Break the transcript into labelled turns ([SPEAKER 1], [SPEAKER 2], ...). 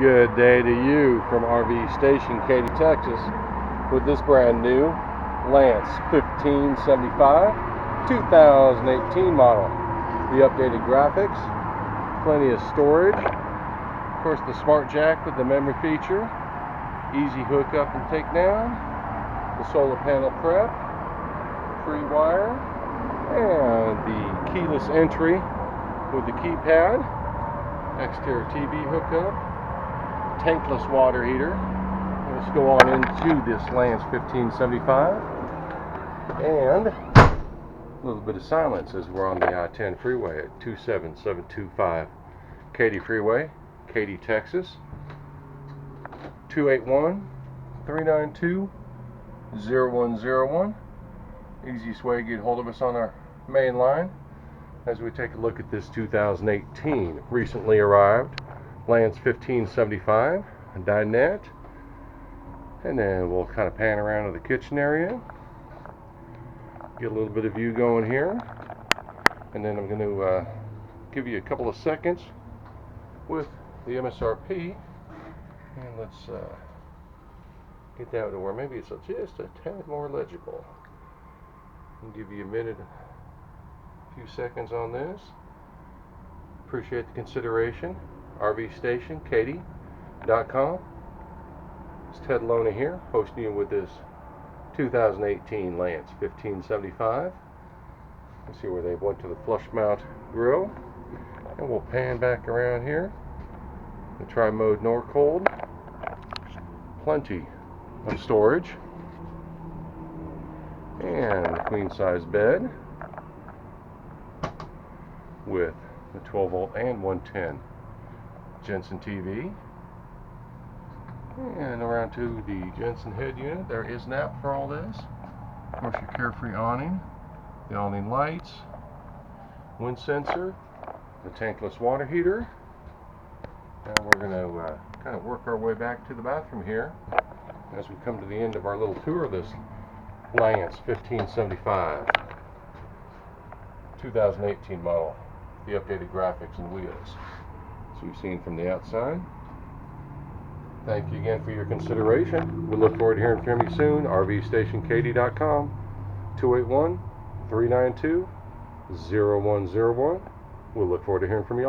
[SPEAKER 1] Good day to you from RV Station, Katy, Texas, with this brand new Lance 1575 2018 model. The updated graphics, plenty of storage, of course the smart jack with the memory feature, easy hookup and take down, the solar panel prep, free wire, and the keyless entry with the keypad, exterior TV hookup, tankless water heater. Let's go on into this Lance 1575, and a little bit of silence as we're on the I-10 freeway at 27725 Katy Freeway, Katy, Texas. 281-392-0101. Easiest way to get hold of us on our main line as we take a look at this 2018 recently arrived Lance 1575 dinette, and then we'll kind of pan around to the kitchen area, get a little bit of view going here, and then I'm going to give you a couple of seconds with the MSRP, and let's get that to where maybe it's just a tad more legible. I'll give you a minute, a few seconds on this. Appreciate the consideration. RV Station, Katy.com. It's Ted Lona here, hosting you with this 2018 Lance 1575. Let's see where they went to the flush mount grill, and we'll pan back around here. The tri-mode nor cold. Plenty of storage, and a queen size bed with the 12 volt and 110 Jensen TV, and around to the Jensen head unit. There is an app for all this. Of course, your carefree awning, the awning lights, wind sensor, the tankless water heater. Now we're going to kind of work our way back to the bathroom here as we come to the end of our little tour of this Lance 1575 2018 model, the updated graphics and wheels. So we've seen from the outside. Thank you again for your consideration. We look forward to hearing from you soon. RVStationKaty.com, 281-392-0101. We'll look forward to hearing from you all.